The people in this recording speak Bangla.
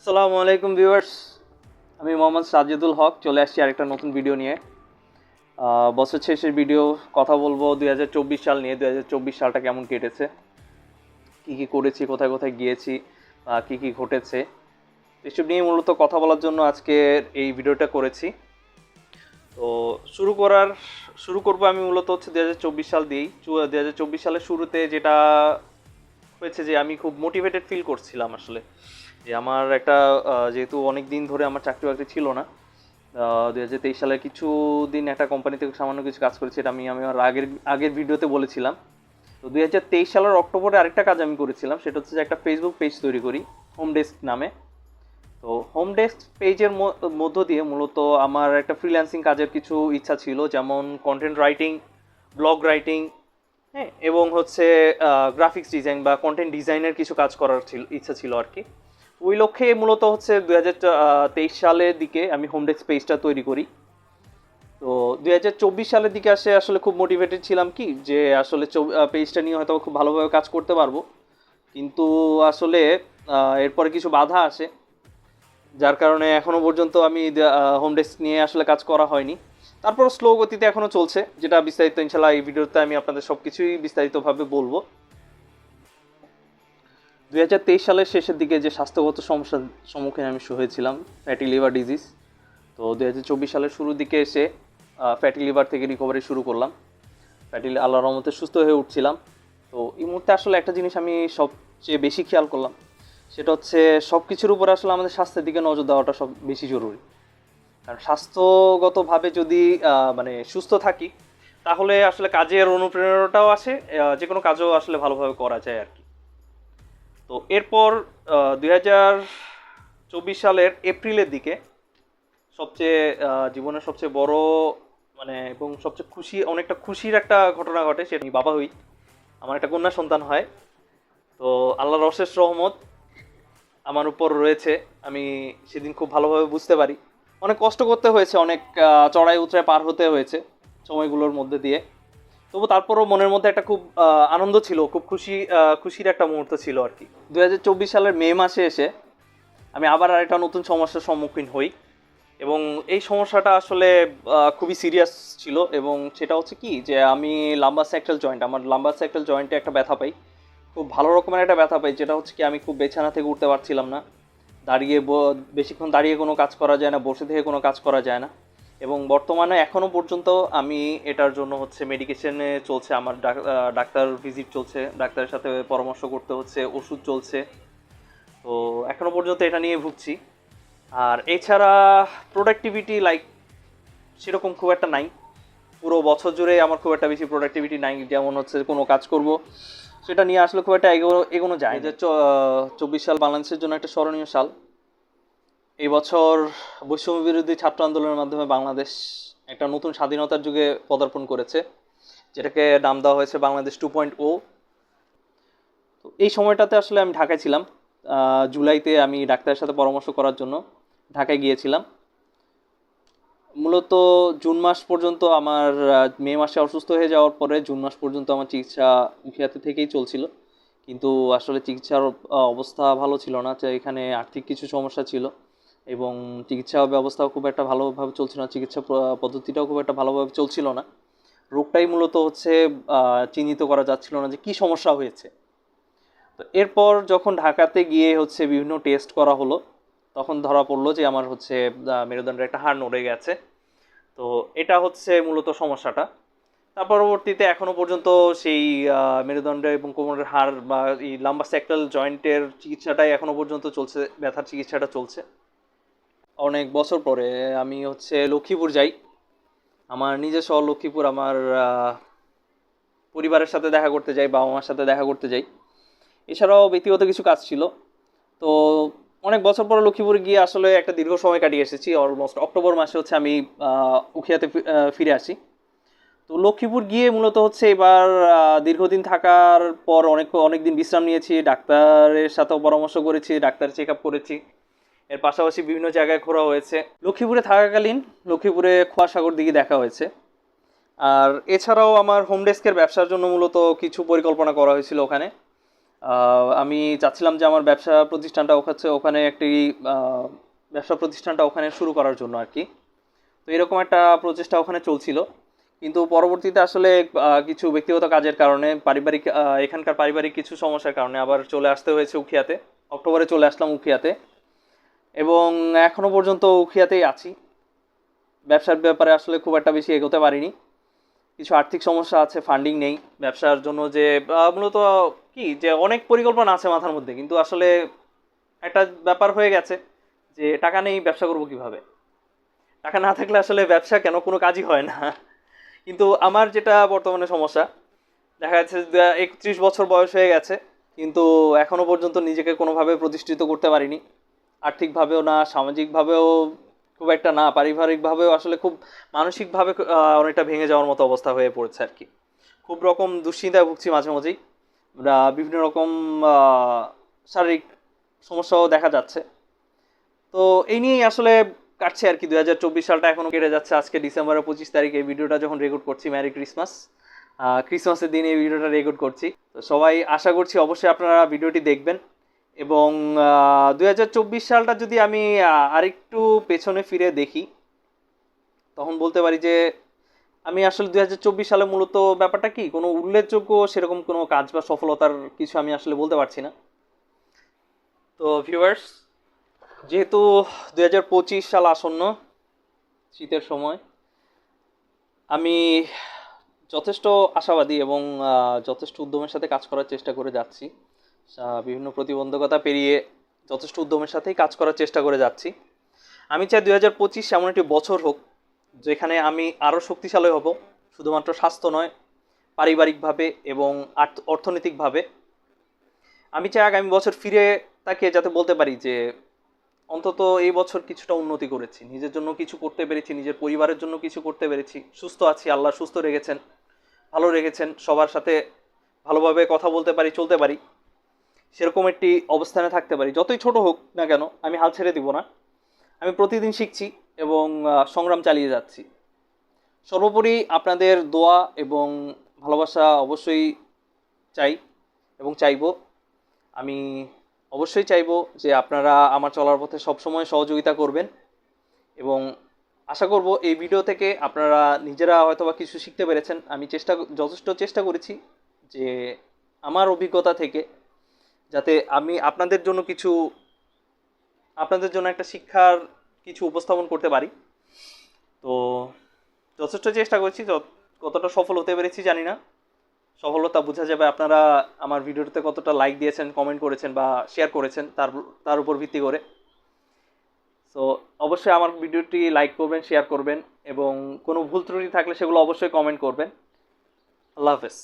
আসসালামু আলাইকুম ভিউয়ার্স, আমি মোহাম্মদ সাজিদুল হক চলে আসছি আরেকটা নতুন ভিডিও নিয়ে। বছর শেষের ভিডিও, কথা বলবো 2024 সাল নিয়ে। 2024 সালটা কেমন কেটেছে, কী কী করেছি, কোথায় কোথায় গিয়েছি, কী কী ঘটেছে, এসব নিয়ে মূলত কথা বলার জন্য আজকে এই ভিডিওটা করেছি। তো শুরু করবো আমি মূলত হচ্ছে 2024 সাল দিয়েই। 2024 সালের শুরুতে যেটা হয়েছে যে আমি খুব মোটিভেটেড ফিল করছিলাম আসলে, যে আমার একটা যেহেতু অনেক দিন ধরে আমার চাকরি বাকরি ছিল না। 2023 সালে কিছু দিন একটা কোম্পানিতে সামান্য কিছু কাজ করেছি, এটা আমি আমার আগের ভিডিওতে বলেছিলাম। তো 2023 সালের অক্টোবরে আরেকটা কাজ আমি করেছিলাম, সেটা হচ্ছে যে একটা ফেসবুক পেজ তৈরি করি হোম ডেস্ক নামে। তো হোম ডেস্ক পেজের মধ্য দিয়ে মূলত আমার একটা ফ্রিল্যান্সিং কাজের কিছু ইচ্ছা ছিল, যেমন কন্টেন্ট রাইটিং, ব্লগ রাইটিং, হ্যাঁ, এবং হচ্ছে গ্রাফিক্স ডিজাইন বা কন্টেন্ট ডিজাইনের কিছু কাজ করার ইচ্ছা ছিল আর কি। ওই লক্ষ্যে মূলত হচ্ছে 2023 সালের দিকে আমি হোম ডেস্ক পেজটা তৈরি করি। তো 2024 সালের দিকে আসলে খুব মোটিভেটেড ছিলাম কি, যে আসলে পেজটা নিয়ে হয়তো খুব ভালোভাবে কাজ করতে পারবো, কিন্তু আসলে এরপরে কিছু বাধা আসে, যার কারণে এখনো পর্যন্ত আমি হোম ডেস্ক নিয়ে আসলে কাজ করা হয়নি। তারপর স্লো গতিতে এখনো চলছে, যেটা বিস্তারিত ইনশাল্লাহ এই ভিডিওতে আমি আপনাদের সব কিছুই বিস্তারিতভাবে বলবো। 2023 সালের শেষের দিকে যে স্বাস্থ্যগত সমস্যার সম্মুখীন আমি হয়েছিলাম, ফ্যাটি লিভার ডিজিজ। তো 2024 সালের শুরুর দিকে এসে ফ্যাটি লিভার থেকে রিকভারি শুরু করলাম। আল্লাহর রহমতে সুস্থ হয়ে উঠছিলাম। তো এই মুহূর্তে আসলে একটা জিনিস আমি সবচেয়ে বেশি খেয়াল করলাম, সেটা হচ্ছে সব কিছুর উপরে আসলে আমাদের স্বাস্থ্যের দিকে নজর দেওয়াটা সব বেশি জরুরি। কারণ স্বাস্থ্যগতভাবে যদি মানে সুস্থ থাকি, তাহলে আসলে কাজের অনুপ্রেরণাটাও আসে, যে কোনো কাজও আসলে ভালোভাবে করা যায় আর কি। তো এরপর 2024 সালের এপ্রিলের দিকে সবচেয়ে জীবনের সবচেয়ে বড় মানে এবং সবচেয়ে অনেকটা খুশির একটা ঘটনা ঘটে, সেটা আমি বাবা হই। আমার একটা কন্যা সন্তান হয়। তো আল্লাহর অশেষ রহমত আমার উপর রয়েছে, আমি সেদিন খুব ভালোভাবে বুঝতে পারি। অনেক কষ্ট করতে হয়েছে, অনেক চড়াই উতরাই পার হতে হয়েছে সময়গুলোর মধ্যে দিয়ে। তবু তারপরও মনের মধ্যে একটা খুব আনন্দ ছিল, খুব খুশির একটা মুহূর্ত ছিল আর কি। 2024 সালের মে মাসে এসে আমি আবার আরেকটা নতুন সমস্যার সম্মুখীন হই, এবং এই সমস্যাটা আসলে খুবই সিরিয়াস ছিল। এবং সেটা হচ্ছে কি, যে আমি আমার লাম্বার স্যাক্রাল জয়েন্টে একটা ব্যথা পাই, খুব ভালো রকমের একটা ব্যথা পাই, যেটা হচ্ছে কি আমি খুব বিছানা থেকে উঠতে পারছিলাম না। বেশিক্ষণ দাঁড়িয়ে কোনো কাজ করা যায় না, বসে থেকে কোনো কাজ করা যায় না। এবং বর্তমানে এখনও পর্যন্ত আমি এটার জন্য হচ্ছে মেডিকেশনে চলছে, আমার ডাক্তার ভিজিট চলছে, ডাক্তারের সাথে পরামর্শ করতে হচ্ছে, ওষুধ চলছে। তো এখনও পর্যন্ত এটা নিয়ে ভুগছি। আর এছাড়া প্রোডাক্টিভিটি সেরকম খুব একটা নাই। পুরো বছর জুড়ে আমার খুব একটা বেশি প্রোডাক্টিভিটি নাই, যেমন হচ্ছে কোনো কাজ করব সেটা নিয়ে আসলে খুব একটা এগোনো যায়। যে 24 সাল বাংলাদেশের জন্য একটা স্মরণীয় সাল। এই বছর বৈষম্য বিরোধী ছাত্র আন্দোলনের মাধ্যমে বাংলাদেশ একটা নতুন স্বাধীনতার যুগে পদার্পণ করেছে, যেটাকে নাম দেওয়া হয়েছে বাংলাদেশ 2.0। তো এই সময়টাতে আসলে আমি ঢাকায় ছিলাম। জুলাইতে আমি ডাক্তারের সাথে পরামর্শ করার জন্য ঢাকায় গিয়েছিলাম। মূলত জুন মাস পর্যন্ত আমার, মে মাসে অসুস্থ হয়ে যাওয়ার পরে জুন মাস পর্যন্ত আমার চিকিৎসা উখিয়াতে থেকেই চলছিল। কিন্তু আসলে চিকিৎসার অবস্থা ভালো ছিল না, যে এখানে আর্থিক কিছু সমস্যা ছিল, এবং চিকিৎসা ব্যবস্থাও খুব একটা ভালোভাবে চলছিল না, চিকিৎসা পদ্ধতিটাও খুব একটা ভালোভাবে চলছিল না। রোগটাই মূলত হচ্ছে চিহ্নিত করা যাচ্ছিল না যে কী সমস্যা হয়েছে। তো এরপর যখন ঢাকাতে গিয়ে হচ্ছে বিভিন্ন টেস্ট করা হলো, তখন ধরা পড়লো যে আমার হচ্ছে মেরুদণ্ডের একটা হাড় নড়ে গেছে। তো এটা হচ্ছে মূলত সমস্যাটা। তার পরবর্তীতে এখনো পর্যন্ত সেই মেরুদণ্ড এবং কোমরের হাড় বা এই লাম্বার স্যাক্রাল জয়েন্টের চিকিৎসাটাই এখনো পর্যন্ত চলছে, ব্যথার চিকিৎসাটা চলছে। অনেক বছর পরে আমি হচ্ছে লক্ষ্মীপুর যাই, আমার নিজের শহর লক্ষ্মীপুর, আমার পরিবারের সাথে দেখা করতে যাই, বাবা মার সাথে দেখা করতে যাই। এছাড়াও ব্যক্তিগত কিছু কাজ ছিল। তো অনেক বছর পরে লক্ষ্মীপুরে গিয়ে আসলে একটা দীর্ঘ সময় কাটিয়ে এসেছি। অলমোস্ট অক্টোবর মাসে হচ্ছে আমি উখিয়াতে ফিরে আসি। তো লক্ষ্মীপুর গিয়ে মূলত হচ্ছে এবার দীর্ঘদিন থাকার পর অনেক দিন বিশ্রাম নিয়েছি, ডাক্তারের সাথেও পরামর্শ করেছি, ডাক্তার চেক আপ করেছি, এর পাশাপাশি বিভিন্ন জায়গায় ঘোরা হয়েছে। লক্ষ্মীপুরে থাকাকালীন লক্ষ্মীপুরে খোয়াসাগর দিকে দেখা হয়েছে। আর এছাড়াও আমার হোম ডেস্কের ব্যবসার জন্য মূলত কিছু পরিকল্পনা করা হয়েছিল ওখানে। আমি চাচ্ছিলাম যে আমার ব্যবসা প্রতিষ্ঠানটা ওখানে একটি আহ, ব্যবসা প্রতিষ্ঠানটা ওখানে শুরু করার জন্য আর কি। তো এরকম একটা প্রচেষ্টা ওখানে চলছিল, কিন্তু পরবর্তীতে আসলে কিছু ব্যক্তিগত কাজের কারণে এখানকার পারিবারিক কিছু সমস্যার কারণে আবার চলে আসতে হয়েছে উখিয়াতে। অক্টোবরে চলে আসলাম উখিয়াতে, এবং এখনো পর্যন্ত উখিয়াতেই আছি। ব্যবসার ব্যাপারে আসলে খুব একটা বেশি এগোতে পারিনি, কিছু আর্থিক সমস্যা আছে, ফান্ডিং নেই ব্যবসার জন্য। যে মূলত কি যে অনেক পরিকল্পনা আছে মাথার মধ্যে, কিন্তু আসলে একটা ব্যাপার হয়ে গেছে যে টাকা নেই, ব্যবসা করবো কিভাবে? টাকা না থাকলে আসলে ব্যবসা কেন, কোনো কাজই হয় না। কিন্তু আমার যেটা বর্তমানে সমস্যা, দেখা যাচ্ছে যে 31 বছর বয়স হয়ে গেছে, কিন্তু এখনো পর্যন্ত নিজেকে কোনোভাবে প্রতিষ্ঠিত করতে পারিনি। আর্থিকভাবেও না, সামাজিকভাবেও খুব একটা না, পারিবারিকভাবেও আসলে খুব মানসিকভাবে অনেকটা ভেঙে যাওয়ার মতো অবস্থা হয়ে পড়েছে আর কি। খুব রকম দুশ্চিন্তায় ভুগছি মাঝে মাঝেই। বিভিন্ন রকম শারীরিক সমস্যাও দেখা যাচ্ছে। তো এই নিয়েই আসলে কাটছে আর কি। 2024 সালটা এখনো কেটে যাচ্ছে। আজকে ডিসেম্বরের 25 তারিখ, এই ভিডিওটা যখন রেকর্ড করছি, ম্যারি ক্রিসমাস। ক্রিসমাসের দিন এই ভিডিওটা রেকর্ড করছি। তো সবাই আশা করছি অবশ্যই আপনারা ভিডিওটি দেখবেন। এবং 2024 সালটা যদি আমি আরেকটু পেছনে ফিরে দেখি, তখন বলতে পারি যে আমি আসলে 2024 সালে মূলত ব্যাপারটা কি, কোনো উল্লেখযোগ্য সেরকম কোনো কাজ বা সফলতার কিছু আমি আসলে বলতে পারছি না। তো ভিউয়ার্স, যেহেতু 2025 সাল আসন্ন, শীতের সময়, আমি যথেষ্ট আশাবাদী এবং যথেষ্ট উদ্যমের সাথে কাজ করার চেষ্টা করে যাচ্ছি। বিভিন্ন প্রতিবন্ধকতা পেরিয়ে যথেষ্ট উদ্যমের সাথেই কাজ করার চেষ্টা করে যাচ্ছি। আমি চাই 2025 এমন একটি বছর হোক যেখানে আমি আরও শক্তিশালী হব, শুধুমাত্র স্বাস্থ্য নয়, পারিবারিকভাবে এবং অর্থনৈতিকভাবে। আমি চাই আগামী বছর ফিরে তাকিয়ে যাতে বলতে পারি যে অন্তত এই বছর কিছুটা উন্নতি করেছি, নিজের জন্য কিছু করতে পেরেছি, নিজের পরিবারের জন্য কিছু করতে পেরেছি, সুস্থ আছি, আল্লাহ সুস্থ রেখেছেন, ভালো রেখেছেন, সবার সাথে ভালোভাবে কথা বলতে পারি, চলতে পারি, সেরকম একটি অবস্থানে থাকতে পারি। যতই ছোট হোক না কেন, আমি হাল ছেড়ে দিব না। আমি প্রতিদিন শিখছি এবং সংগ্রাম চালিয়ে যাচ্ছি। সর্বোপরি আপনাদের দোয়া এবং ভালোবাসা অবশ্যই চাই এবং চাইবো। আমি অবশ্যই চাইবো যে আপনারা আমার চলার পথে সবসময় সহযোগিতা করবেন, এবং আশা করব এই ভিডিও থেকে আপনারা নিজেরা হয়তোবা কিছু শিখতে পেরেছেন। আমি যথেষ্ট চেষ্টা করেছি যে আমার অভিজ্ঞতা থেকে যাতে আমি আপনাদের জন্য একটা শিক্ষার কিছু উপস্থাপন করতে পারি। তো যথেষ্ট চেষ্টা করছি, কতটা সফল হতে পেরেছি জানি না। সফলতা বোঝা যাবে আপনারা আমার ভিডিওতে কতটা লাইক দিয়েছেন, কমেন্ট করেছেন বা শেয়ার করেছেন, তার উপর ভিত্তি করে। সো অবশ্যই আমার ভিডিওটি লাইক করবেন, শেয়ার করবেন, এবং কোনো ভুল ত্রুটি থাকলে সেগুলো অবশ্যই কমেন্ট করবেন। আল্লাহ হাফেজ।